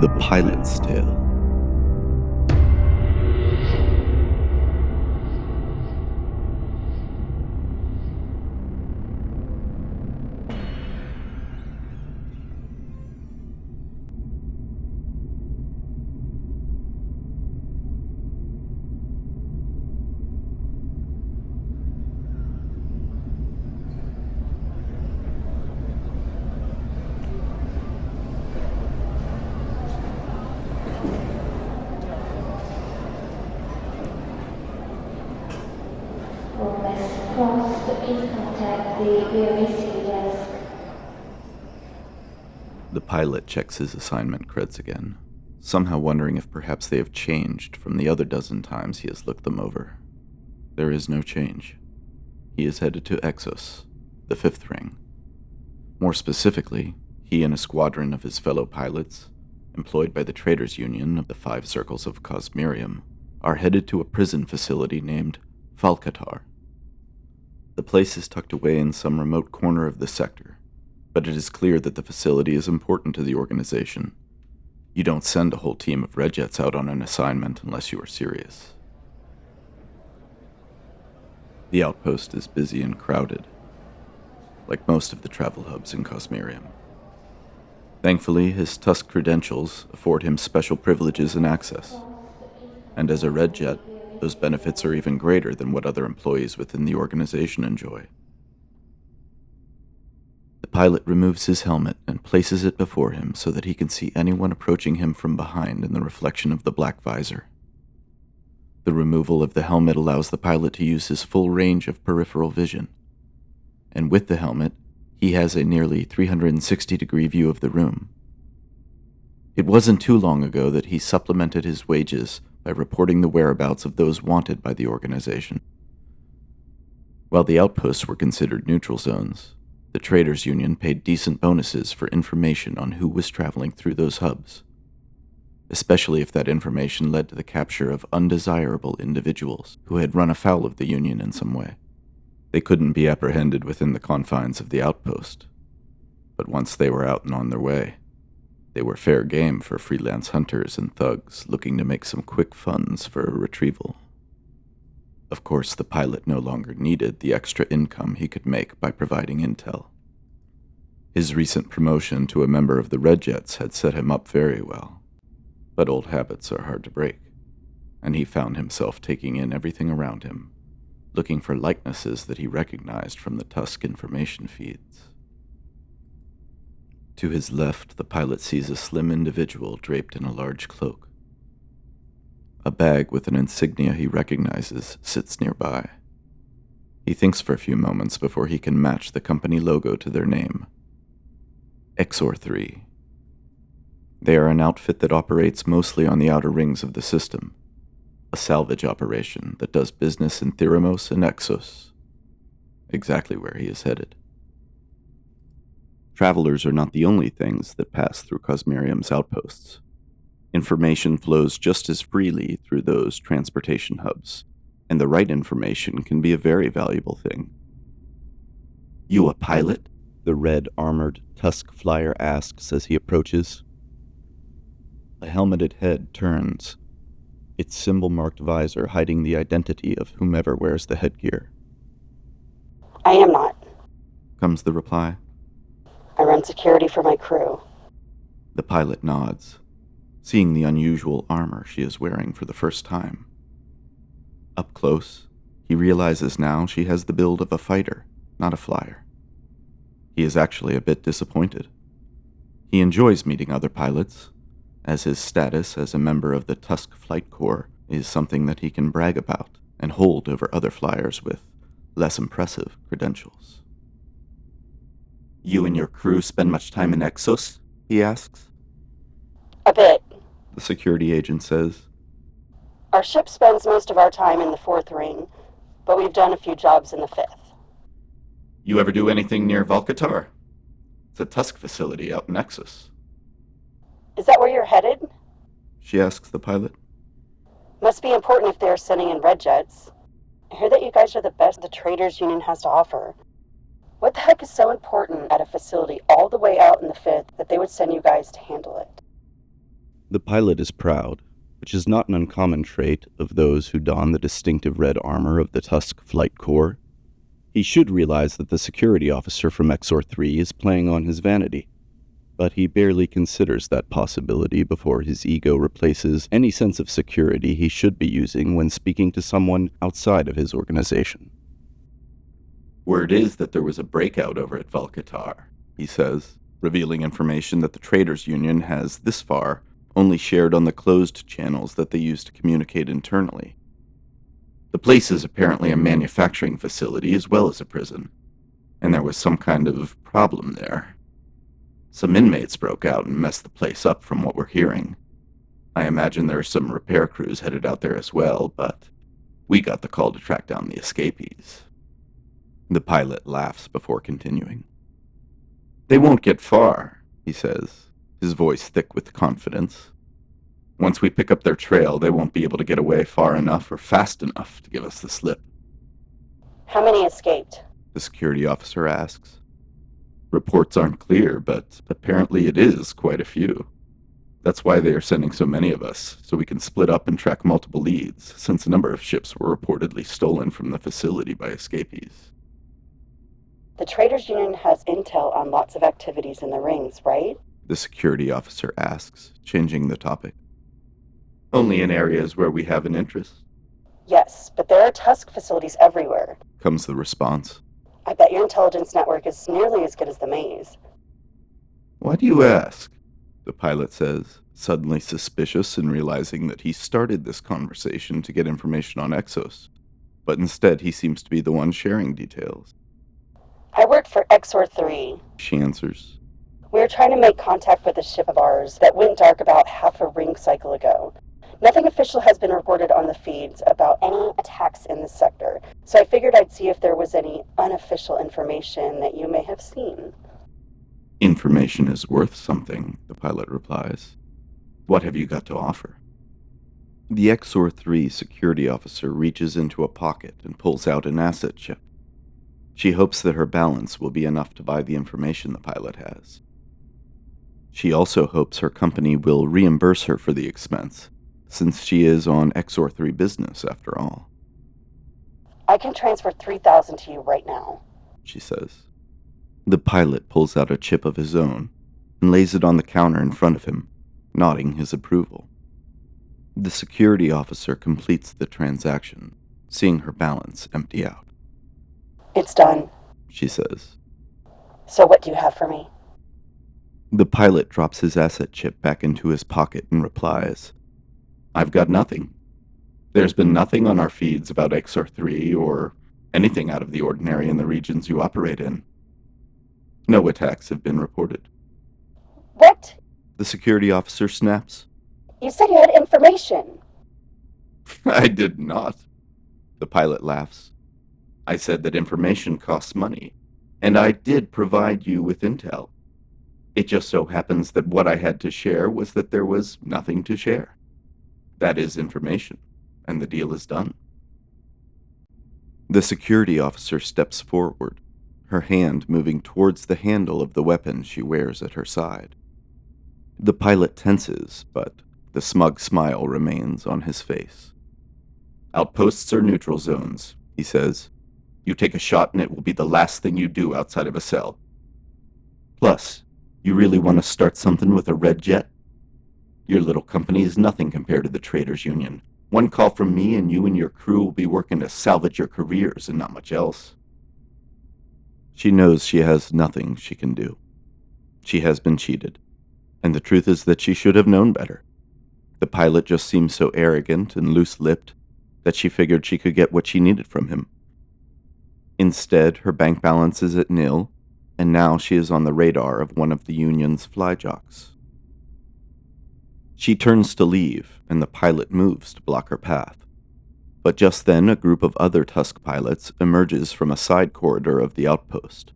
The Pilot's Tale. Please contact the VOC desk. The pilot checks his assignment creds again, somehow wondering if perhaps they have changed from the other dozen times he has looked them over. There is no change. He is headed to Exos, the fifth ring. More specifically, he and a squadron of his fellow pilots, employed by the Traders Union of the Five Circles of Cosmerium, are headed to a prison facility named Falcatar. The place is tucked away in some remote corner of the sector, but it is clear that the facility is important to the organization. You don't send a whole team of Red Jets out on an assignment unless you are serious. The outpost is busy and crowded, like most of the travel hubs in Cosmerium. Thankfully, his Tusk credentials afford him special privileges and access, and as a Red Jet, those benefits are even greater than what other employees within the organization enjoy. The pilot removes his helmet and places it before him so that he can see anyone approaching him from behind in the reflection of the black visor. The removal of the helmet allows the pilot to use his full range of peripheral vision, and with the helmet, he has a nearly 360-degree view of the room. It wasn't too long ago that he supplemented his wages by reporting the whereabouts of those wanted by the organization. While the outposts were considered neutral zones, the Traders Union paid decent bonuses for information on who was traveling through those hubs, especially if that information led to the capture of undesirable individuals who had run afoul of the Union in some way. They couldn't be apprehended within the confines of the outpost, but once they were out and on their way, they were fair game for freelance hunters and thugs looking to make some quick funds for a retrieval. Of course, the pilot no longer needed the extra income he could make by providing intel. His recent promotion to a member of the Red Jets had set him up very well, but old habits are hard to break, and he found himself taking in everything around him, looking for likenesses that he recognized from the Tusk information feeds. To his left, the pilot sees a slim individual draped in a large cloak. A bag with an insignia he recognizes sits nearby. He thinks for a few moments before he can match the company logo to their name. Exor 3. They are an outfit that operates mostly on the outer rings of the system, a salvage operation that does business in Theramos and Exos, exactly where he is headed. Travelers are not the only things that pass through Cosmerium's outposts. Information flows just as freely through those transportation hubs, and the right information can be a very valuable thing. "You a pilot?" the red-armored Tusk flyer asks as he approaches. A helmeted head turns, its symbol-marked visor hiding the identity of whomever wears the headgear. "I am not," comes the reply. "I run security for my crew." The pilot nods, seeing the unusual armor she is wearing for the first time. Up close, he realizes now she has the build of a fighter, not a flyer. He is actually a bit disappointed. He enjoys meeting other pilots, as his status as a member of the Tusk Flight Corps is something that he can brag about and hold over other flyers with less impressive credentials. "You and your crew spend much time in Exos?" he asks. "A bit. The security agent says. Our ship spends most of our time in the fourth ring, but we've done a few jobs in the fifth." "You ever do anything near Valkatar? It's a Tusk facility out in Exos." "Is that where you're headed?" she asks the pilot. "Must be important if they're sending in Red Jets. I hear that you guys are the best the Traders Union has to offer. What the heck is so important at a facility all the way out in the fifth that they would send you guys to handle it?" The pilot is proud, which is not an uncommon trait of those who don the distinctive red armor of the Tusk Flight Corps. He should realize that the security officer from XOR-3 is playing on his vanity, but he barely considers that possibility before his ego replaces any sense of security he should be using when speaking to someone outside of his organization. Word is that there was a breakout over at Volcatar, he says, revealing information that the Traders Union has, this far, only shared on the closed channels that they use to communicate internally. The place is apparently a manufacturing facility as well as a prison, and there was some kind of problem there. Some inmates broke out and messed the place up from what we're hearing. I imagine there are some repair crews headed out there as well, but we got the call to track down the escapees. The pilot laughs before continuing. They won't get far, he says, his voice thick with confidence. Once we pick up their trail, they won't be able to get away far enough or fast enough to give us the slip. How many escaped? The security officer asks. Reports aren't clear, but apparently it is quite a few. That's why they are sending so many of us, so we can split up and track multiple leads, since a number of ships were reportedly stolen from the facility by escapees. The Traders Union has intel on lots of activities in the rings, right? The security officer asks, changing the topic. Only in areas where we have an interest. Yes, but there are Tusk facilities everywhere, comes the response. I bet your intelligence network is nearly as good as the maze. Why do you ask? The pilot says, suddenly suspicious and realizing that he started this conversation to get information on Exos, but instead he seems to be the one sharing details. I work for XOR-3. She answers. We were trying to make contact with a ship of ours that went dark about half a ring cycle ago. Nothing official has been reported on the feeds about any attacks in this sector, so I figured I'd see if there was any unofficial information that you may have seen. Information is worth something, the pilot replies. What have you got to offer? The XOR-3 security officer reaches into a pocket and pulls out an asset chip. She hopes that her balance will be enough to buy the information the pilot has. She also hopes her company will reimburse her for the expense, since she is on XOR-3 business after all. I can transfer 3,000 to you right now, she says. The pilot pulls out a chip of his own and lays it on the counter in front of him, nodding his approval. The security officer completes the transaction, seeing her balance empty out. It's done, she says. So what do you have for me? The pilot drops his asset chip back into his pocket and replies, I've got nothing. There's been nothing on our feeds about XOR-3 or anything out of the ordinary in the regions you operate in. No attacks have been reported. What? The security officer snaps. You said you had information. I did not. The pilot laughs. I said that information costs money, and I did provide you with intel. It just so happens that what I had to share was that there was nothing to share. That is information, and the deal is done. The security officer steps forward, her hand moving towards the handle of the weapon she wears at her side. The pilot tenses, but the smug smile remains on his face. Outposts are neutral zones, he says. You take a shot and it will be the last thing you do outside of a cell. Plus, you really want to start something with a red jet? Your little company is nothing compared to the Traders Union. One call from me and you and your crew will be working to salvage your careers and not much else. She knows she has nothing she can do. She has been cheated, and the truth is that she should have known better. The pilot just seemed so arrogant and loose-lipped that she figured she could get what she needed from him. Instead, her bank balance is at nil, and now she is on the radar of one of the Union's flyjocks. She turns to leave, and the pilot moves to block her path. But just then, a group of other Tusk pilots emerges from a side corridor of the outpost.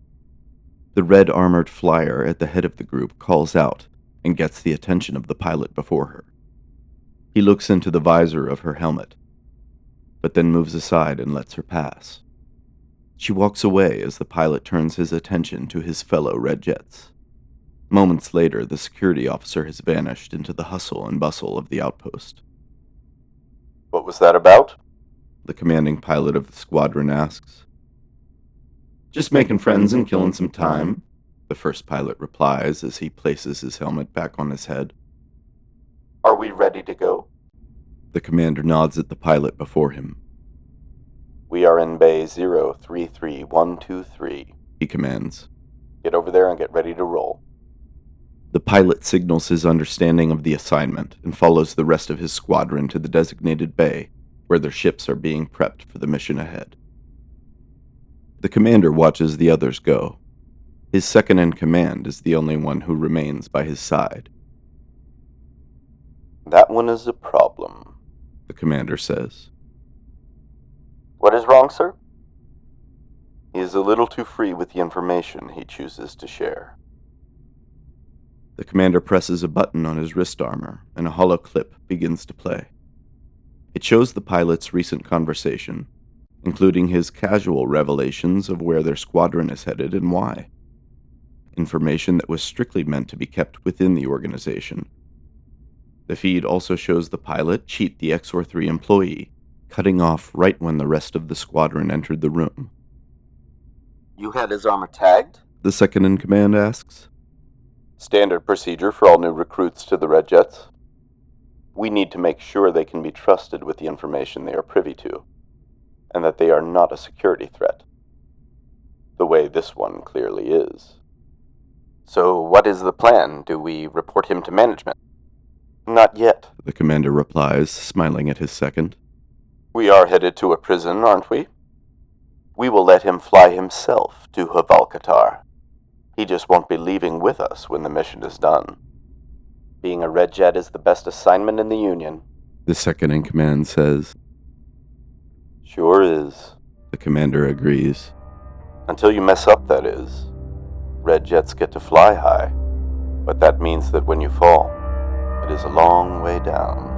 The red armored flyer at the head of the group calls out and gets the attention of the pilot before her. He looks into the visor of her helmet, but then moves aside and lets her pass. She walks away as the pilot turns his attention to his fellow Red Jets. Moments later, the security officer has vanished into the hustle and bustle of the outpost. "What was that about?" the commanding pilot of the squadron asks. "Just making friends and killing some time," the first pilot replies as he places his helmet back on his head. "Are we ready to go?" The commander nods at the pilot before him. "We are in Bay 033123, he commands. "Get over there and get ready to roll." The pilot signals his understanding of the assignment and follows the rest of his squadron to the designated bay, where their ships are being prepped for the mission ahead. The commander watches the others go. His second-in-command is the only one who remains by his side. "That one is a problem," The commander says. "What is wrong, sir?" "He is a little too free with the information he chooses to share." The commander presses a button on his wrist armor, and a hollow clip begins to play. It shows the pilot's recent conversation, including his casual revelations of where their squadron is headed and why. Information that was strictly meant to be kept within the organization. The feed also shows the pilot cheat the XOR-3 employee, cutting off right when the rest of the squadron entered the room. "You had his armor tagged?" The second-in-command asks. "Standard procedure for all new recruits to the Red Jets. We need to make sure they can be trusted with the information they are privy to, and that they are not a security threat. The way this one clearly is." "So what is the plan? Do we report him to management?" "Not yet," The commander replies, smiling at his second. "We are headed to a prison, aren't we? We will let him fly himself to Havalkatar. He just won't be leaving with us when the mission is done. Being a Red Jet is the best assignment in the Union." The second-in-command says. "Sure is," The commander agrees. "Until you mess up, that is. Red Jets get to fly high, but that means that when you fall, it is a long way down."